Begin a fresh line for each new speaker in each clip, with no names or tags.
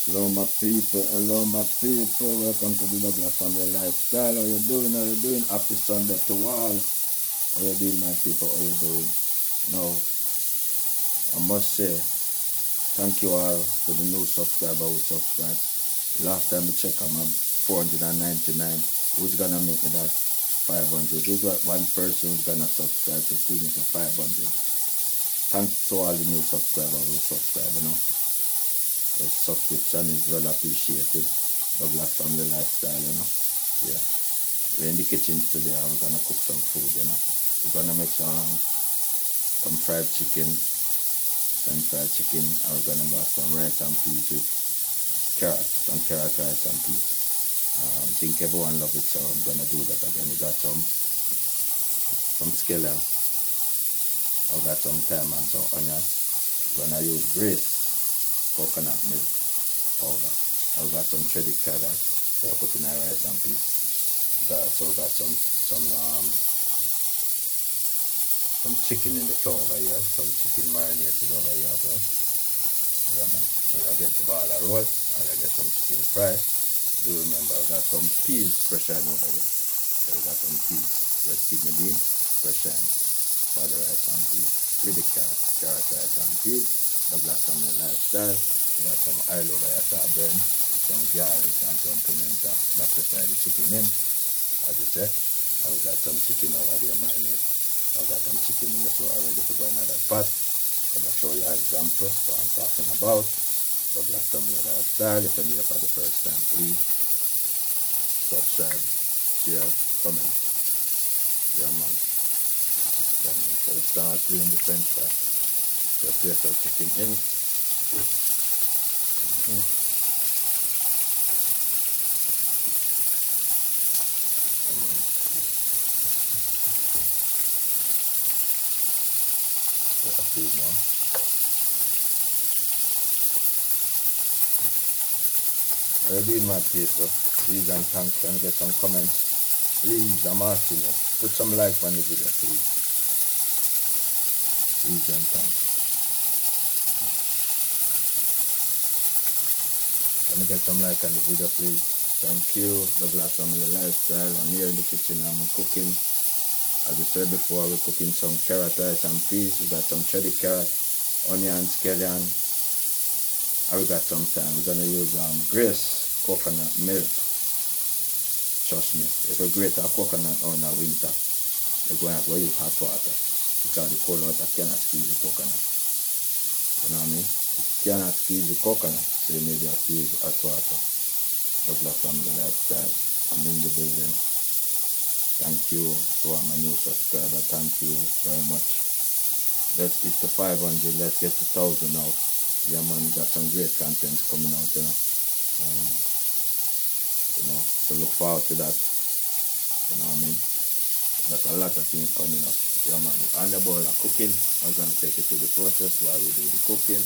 Hello my people, welcome to the Douglas Family Lifestyle. How you doing? How you doing? Happy Sunday to all. How you doing my people? How you doing? Now, I must say, thank you all to the new subscriber who subscribed. Last time we checked, I'm at 499. Who's gonna make me that 500? Who's got one person who's gonna subscribe to see me to 500? Thanks to all the new subscribers who subscribe, you know. The subscription is well appreciated. Douglas Family Lifestyle, you know. Yeah. We're in the kitchen today and we're gonna cook some food, you know. We're gonna make some fried chicken. And we're gonna make some rice and peas with carrots, some carrot rice and peas. I think everyone loves it, so I'm gonna do that again. We got some scallion. I've got some thyme and some onion. We're gonna use Grace coconut milk powder. I've got some shredded cheddar, so I'll put in a rice and peas. So got some chicken in the flour over here, some chicken marinated over here as well. Yeah man. So I get the ball of roll and I get some chicken fried. Do remember I got some peas fresh on over here. So I got some peas, red kidney bean, fresh on for the rice and peas. With the carrot rice and peas. Douglas Family Lifestyle. We got some oil over here to burn, some garlic and some pimento. That's to fry the chicken in, as we said. And we got some chicken over there marinate. I've got some chicken in the flour ready to go in that pot. I'm going to show you an example of what I'm talking about. Douglas Family Lifestyle. If you're here for the first time, please subscribe, share, comment. Yeah man. So we start doing the french fry. So place our chicken in. Put a few more. How you doing my people? Please and thanks. Can I get some comments? Please, I'm asking you. Put some like on the video, please. Please and thanks. Can I get some like on the video, please? Thank you. Douglas Family Lifestyle. I'm here in the kitchen. I'm cooking. As I said before, we're cooking some carrot rice and peas. We got some shredded carrot, onion, scallion. And we got some thyme. We're gonna use Grace coconut milk. Trust me, if you grate a coconut now in the winter, you're going to have to use hot water because the cold water cannot squeeze the coconut. You know what I mean? It cannot squeeze the coconut, so you need to use hot water. Douglas Family Lifestyle. I'm in the building. Thank you to all my new subscribers. Thank you very much. Let's hit the 500. Let's get to 1,000 now. Yeah man, we got some great contents coming out, you know. So look forward to that. You know what I mean? Got a lot of things coming up. Yeah man, on the ball of cooking. I'm gonna take you through the process while we do the cooking.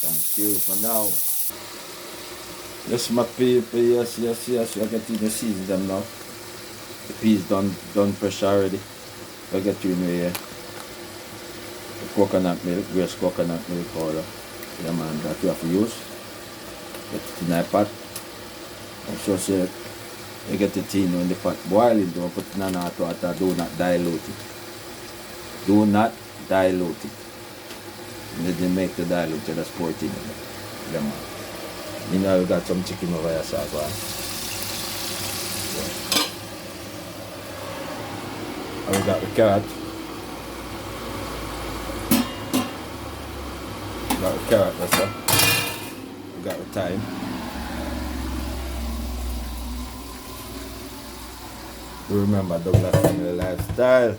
Thank you for now. Yes my people, yes. We're getting the season them now. The peas done fresh already. We'll get you in here. The coconut milk, Grace coconut milk powder. Yeah man, that you have to use. Get it in a pot. And so say you get it in the pot boiling, don't put it in hot water, do not dilute it. Do not dilute it. And then you make the dilute, you just pour it in there. Yeah man. You know you got some chicken over here, so go on. And we got the carrot. We got the carrot, that's it. We got the thyme. Remember Douglas Family Lifestyle.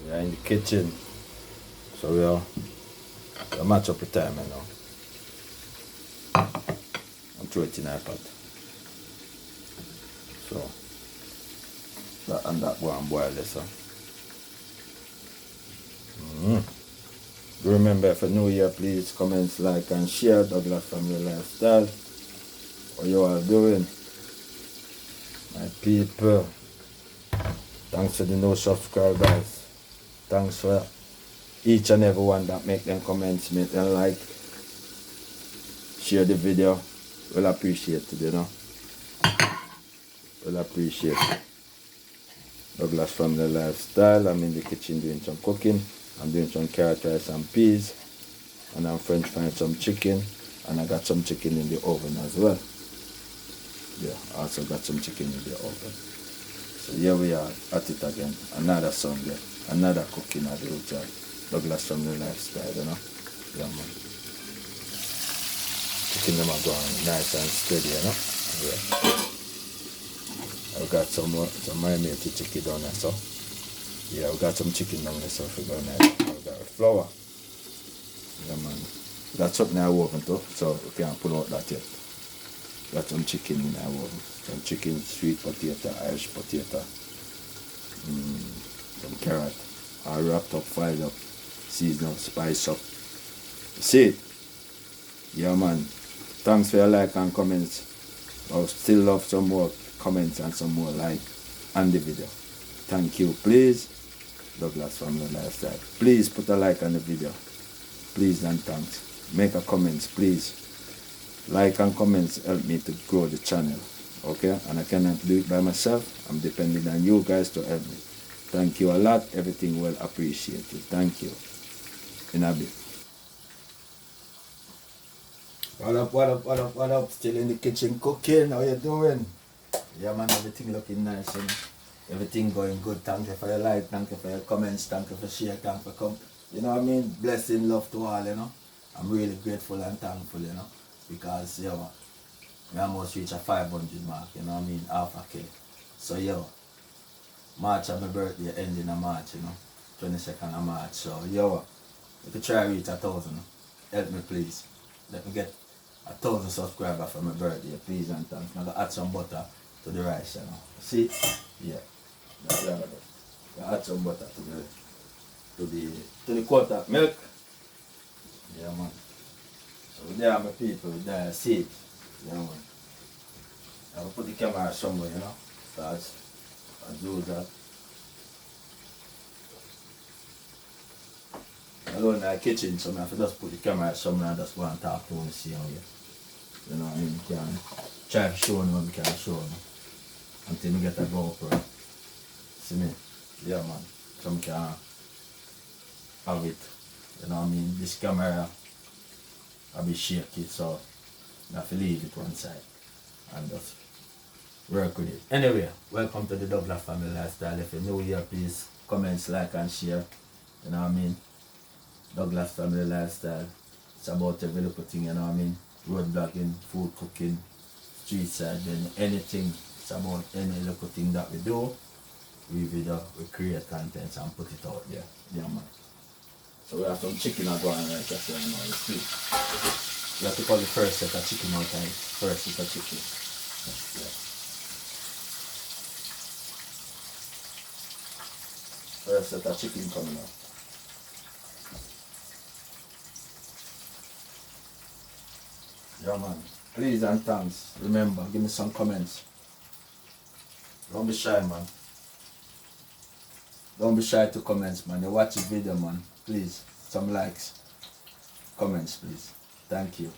We are in the kitchen. So we'll match up the time now. And throw it in our pot. So that and that go and boil this up. Remember, if you're new here, please comment, like and share. Douglas Family Lifestyle. What you all doing? My people. Thanks to the new subscribers. Thanks for each and every one that make them comments, make them like, share the video. Well appreciate it, you know. Well appreciate it. Douglas Family Lifestyle. I'm in the kitchen doing some cooking. I'm doing some carrot rice and peas. And I'm french frying some chicken. And I got some chicken in the oven as well. Yeah, I also got some chicken in the oven. So here we are at it again. Another Sunday. Another cooking at the hotel. Douglas Family Lifestyle, you know. Yeah, man. Chicken them are going nice and steady, you know. Yeah. I've got some marinated chicken down there, so. Yeah, we got some chicken down there, so if we're going to I've got flour. Yeah, man. Got something in our oven too, so we can't pull out that yet. Got some chicken in our oven. Some chicken, sweet potato, Irish potato, some carrot. All wrapped up, fried up, seasoned up, spiced up. See it? Yeah, man. Thanks for your like and comments. I still love some more comments and some more like on the video. Thank you. Please, Douglas Family Lifestyle. Please put a like on the video. Please and thanks. Make a comments, please. Like and comments help me to grow the channel. Okay? And I cannot do it by myself. I'm depending on you guys to help me. Thank you a lot. Everything well appreciated. Thank you. In a bit. What up, what up, what up, what up? Still in the kitchen cooking. How you doing? Yeah, man, everything looking nice, you know? Everything going good. Thank you for your like, thank you for your comments, thank you for share, thank you for come. You know what I mean? Blessing, love to all, you know? I'm really grateful and thankful, you know? Because, yo, I almost reached a 500 mark, you know what I mean? Half a K. So, yo, March of my birthday, ending of March, you know? 22nd of March. So, yo, if you try to reach 1,000, help me, please. Let me get 1,000 subscribers for my birthday, please and thanks. I'm gonna add some butter to the rice, you know. See? Yeah. That's what I'm gonna add some butter to the quarter milk. Yeah, man. So there my people, there, see it. Yeah, man. I will put the camera somewhere, you know. Because I do that. I go in the kitchen, so I have to just put the camera somewhere and just go and talk to them, see how you know what I mean? You can try to show them what we can show them. Until we get a GoPro. See me? Yeah, man. So we can have it. You know what I mean? This camera I'll be shaky, so I have to leave it one side and just work with it. Anyway, welcome to the Douglas Family Lifestyle. If you're new here, please comment, like and share. You know what I mean? Douglas Family Lifestyle. It's about every little thing, you know what I mean? Road blogging, food cooking, street side, then anything. It's about any little thing that we do. We create content and put it out there. Yeah, man. So we have some chicken going right just right now. You see? We have to call the first set of chicken out and first set of chicken. Yeah. First set of chicken coming out. Yeah, man. Please and thanks. Remember, give me some comments. Don't be shy, man. Don't be shy to comments, man. You watch the video, man. Please, some likes. Comments, please. Thank you.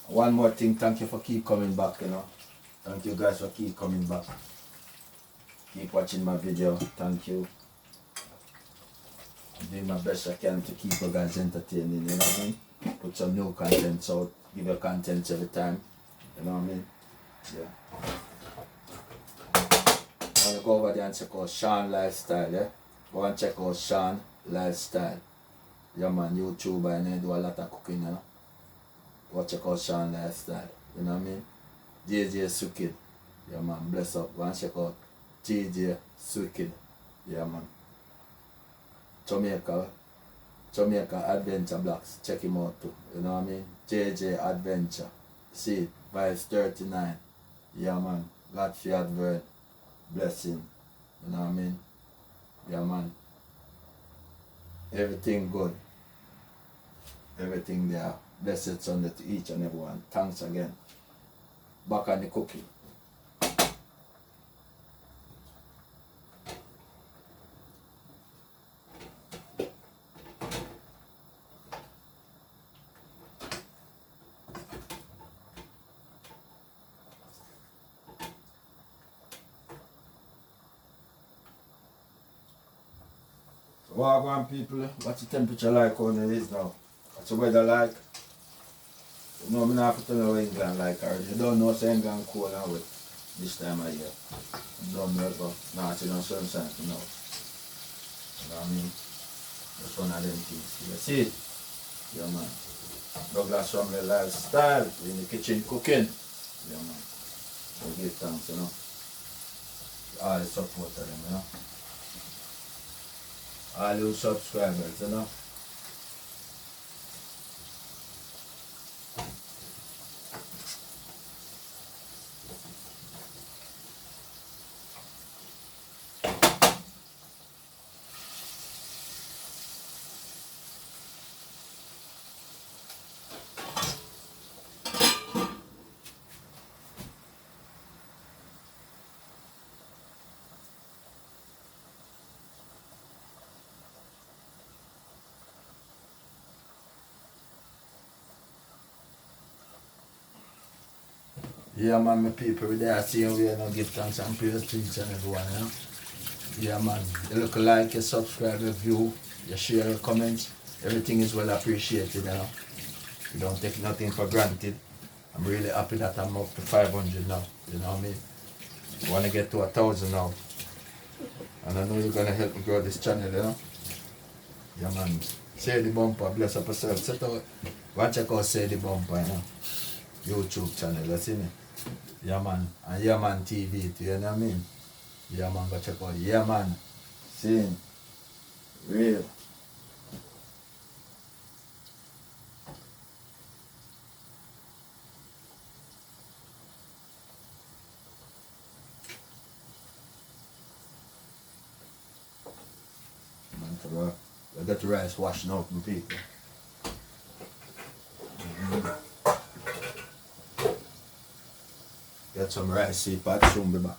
One more thing, thank you for keep coming back, you know. Thank you guys for keep coming back. Keep watching my video. Thank you. I'm doing my best I can to keep you guys entertaining, you know what I mean? Put some new content out, give you content every time. You know what I mean? Yeah. I'm gonna go over there and check out Sean Lifestyle, yeah? Go and check out Sean Lifestyle. Yeah, man, YouTuber and I do a lot of cooking, you know? Go check out Sean Lifestyle, you know what I mean? JJ Sukid. Yeah, man, bless up. Go and check out JJ Sukid. Yeah, man. Jamaica Adventure Blocks, check him out too, you know what I mean? JJ Adventure, see it, Vibes 39, yeah, man, Godfrey Advert, blessing, you know what I mean? Yeah, man, everything good, everything there, blessed Sunday to each and everyone, thanks again, back on the cooking. Wagwan people, what's the temperature like on it is now? What's the weather like? You know, I'm not have to tell you how England like already. You don't know say England cold and wet this time of year. You don't know about nothing on sunshine to know. You know what I mean? That's one of them things. You see it? Yeah man. Douglas Family Lifestyle in the kitchen cooking. Yeah man. So give thanks, you know. All the support of them, you know. All you subscribers, you know. Yeah man, my people, we there seeing we now give thanks and praise to each and everyone, you know. Yeah man, you look like, you subscribe, you view, you share, your comments, everything is well appreciated, you know. We don't take nothing for granted. I'm really happy that I'm up to 500 now, you know what I mean? I want to get to 1,000 now. And I know you're going to help me grow this channel, you know. Yeah man, Say the Bumper, bless up yourself. Set out, watch check out Say the Bumper, you know. YouTube channel, you see me? Yeah man, and Yeah Man TV too, you know what I mean? Yeah man, go check out Yeah Man. Seeing, real. Man, so I got the rice washing out, my people. Get some rice, see pot, soon be back.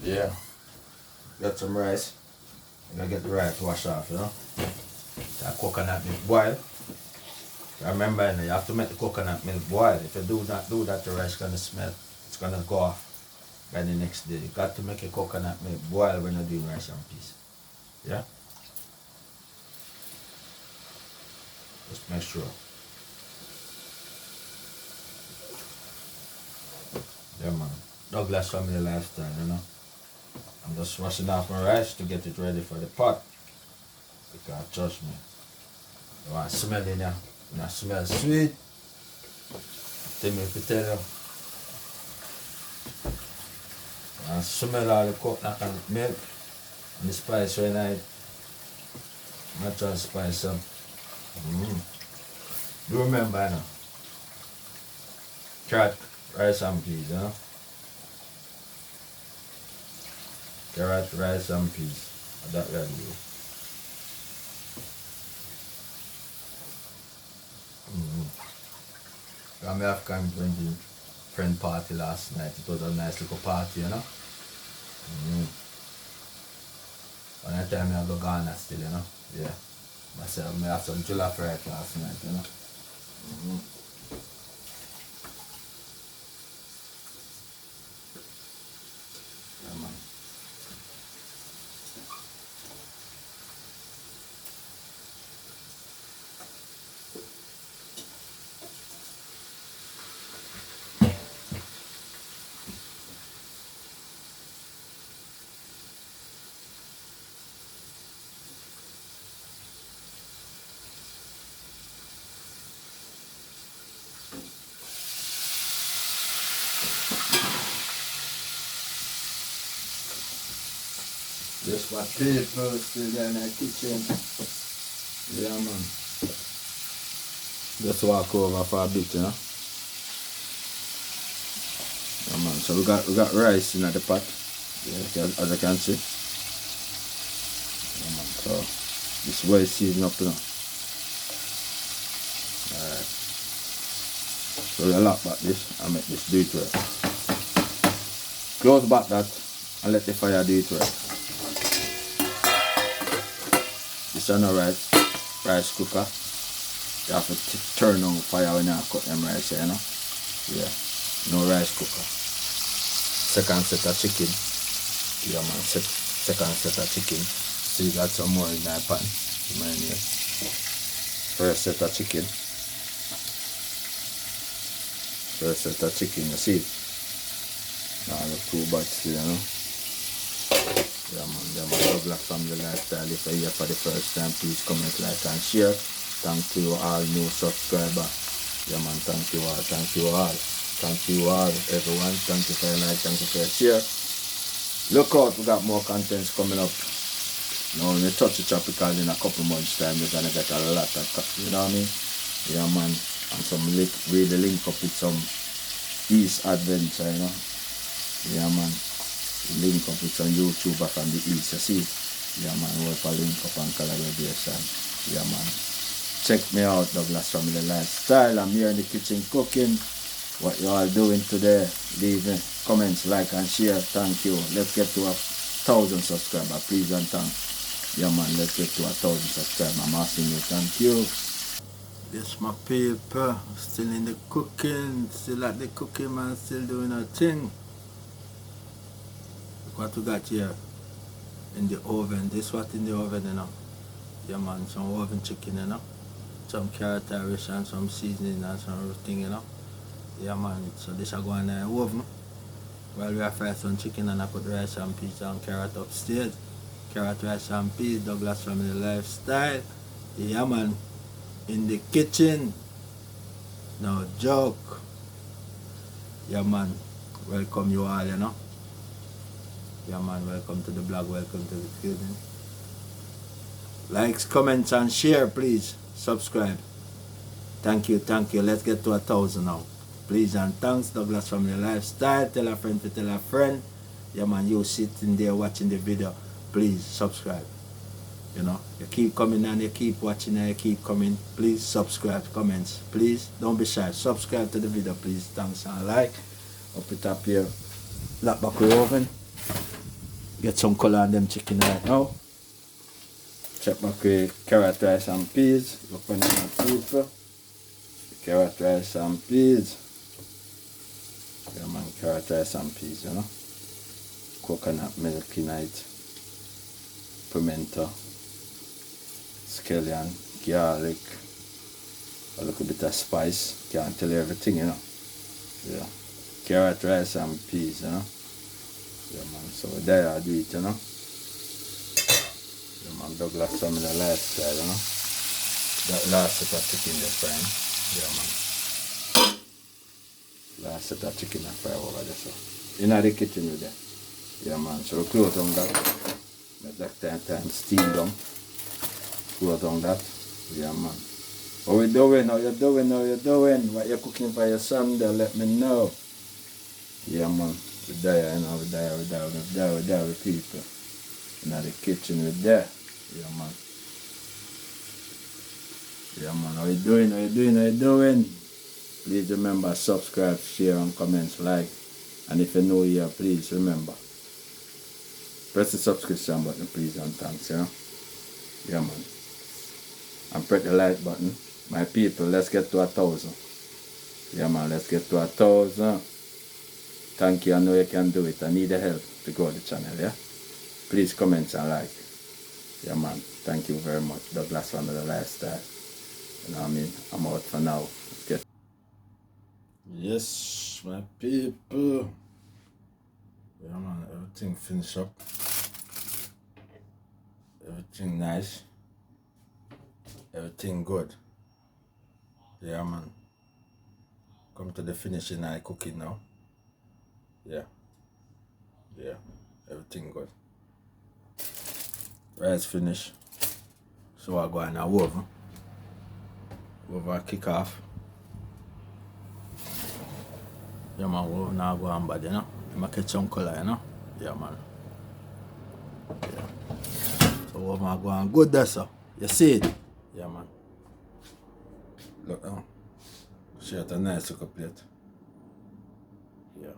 Yeah, got some rice. I gotta get the rice washed off, you know. That coconut milk boil. Remember, you know, you have to make the coconut milk boil. If you do not do that, the rice gonna smell. It's gonna go off by the next day. You got to make a coconut milk boil when you're doing rice and peas. Yeah? Just make sure. Yeah, man. Douglas Family Lifestyle, you know. I'm just washing off my rice to get it ready for the pot. Because trust me, you want to smell it now. You want to smell sweet. Tell me if you tell you. You want to smell all the coconut and milk and the spice when I natural spice up. Do remember, you know. Carrot, rice and peas, you know. Carrot, rice and peas. That will do. I have come to the friend party last night. It was a nice little party, you know. One time I go Ghana still, you know. Yeah. Myself, I have some jollof rice last night, you know. Yeah, man. Just my people still there in the kitchen. Yeah, man. Just walk over for a bit, you know. Yeah, man. So we got rice in the pot. Yeah, as you can see. Yeah, man. So this is well seasoned up, you know. Alright. So you lock back this and make this do it work. Close back that and let the fire do it work. This is no rice cooker. You have to turn on fire when you cut them rice, you know. Yeah, no rice cooker. Second set of chicken. Yeah man, second set of chicken. So you got some more in that pan. First set of chicken. First set of chicken, you see? Now look too bad still, you know. Yeah man, Douglas Family Lifestyle. If you're here for the first time, please comment, like and share. Thank you all new subscribers. Yeah man, thank you all, thank you all. Thank you all, everyone. Thank you for your like, thank you for your share. Look out, we got more contents coming up. Now when we touch the tropical in a couple months time, we're gonna get a lot of, you know what I mean? Yeah man, and some really link up with some East adventure, you know? Yeah man, link up with some YouTuber from the East, you see? Yeah man, we'll link up and collaboration. Yeah man. Check me out, Douglas Family Lifestyle. I'm here in the kitchen cooking. What you all doing today? Leave me comments, like and share. Thank you. Let's get to 1,000 subscribers. Please and thanks. Yeah man, let's get to 1,000 subscribers. I'm asking you. Thank you. This my paper. Still in the cooking. Still at the cooking, man. Still doing a thing. Look what we got here in the oven. This what in the oven, you know. Yeah man, some oven chicken, you know. Some carrot irish and some seasoning and some thing, you know. Yeah man, so this will go in the oven while we fry some chicken, and I put rice and peas and carrot upstairs. Carrot, rice and peas, Douglas Family Lifestyle. Yeah man, in the kitchen. No joke. Yeah man, welcome you all, you know. Yeah man, welcome to the blog, welcome to the building. Likes, comments and share, please. Subscribe. Thank you, thank you. Let's get to 1,000 now. Please and thanks, Douglas Family Lifestyle. Tell a friend to tell a friend. Yeah man, you sitting there watching the video, please subscribe. You know, you keep coming and you keep watching and you keep coming. Please subscribe, comments. Please, don't be shy. Subscribe to the video, please. Thanks and like. Up it up here. Lock back the oven. Get some color on them chicken right now. Check back with carrot, rice and peas. Look on the paper. Carrot, rice and peas. Yeah man, carrot, rice and peas, you know. Coconut milk in it. Pimento. Scallion. Garlic. A little bit of spice. Can't tell you everything, you know. Yeah. Carrot, rice and peas, you know. Yeah man, so there I do it, you know. Yeah man, Douglas Family Lifestyle, you know. That last set of chicken there frying. Yeah man. Last set of chicken and fry over there, so. In the kitchen with that. Yeah man, so close on that. Make that time steam down. Close on that. Yeah man. What we doing? How you doing? How you doing? What you cooking for your Sunday? Let me know. Yeah man. We there, you know, we there with people. In the kitchen with there. Yeah man. Yeah man, how you doing? How you doing? How you doing? Please remember, subscribe, share and comments, like. And if you're new here, please remember. Press the subscription button, please, and thanks, you know. Yeah man. And press the like button. My people, let's get to 1,000. Yeah man, let's get to 1,000. Thank you, I know you can do it. I need the help to grow the channel, yeah? Please comment and like. Yeah man, thank you very much. Douglas Family Lifestyle. You know what I mean? I'm out for now. Get yes, my people. Yeah man, everything finished up. Everything nice. Everything good. Yeah man. Come to the finishing and cooking now. Yeah. Yeah. Everything good. Rice finished. So I go in a oven. Oven kick off. Yeah man, oven now go on bad, you know. I catch some color, you know. Yeah man. Yeah. So oven go on good there, so. You see it? Yeah man. Look now. Share a nice little plate. Yeah.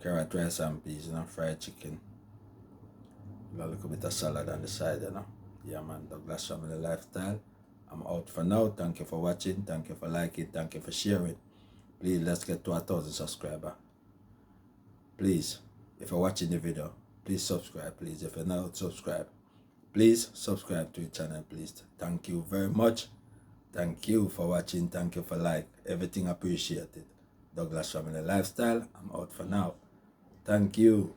Carrot, rice and peas, fried chicken. A little bit of salad on the side, Yeah, man, Douglas Family Lifestyle. I'm out for now. Thank you for watching. Thank you for liking. Thank you for sharing. Please, let's get to 1,000 subscribers. Please, if you're watching the video, please subscribe. Please, if you're not subscribed, please subscribe to the channel, please. Thank you very much. Thank you for watching. Thank you for like. Everything appreciated. Douglas Family Lifestyle. I'm out for now. Thank you.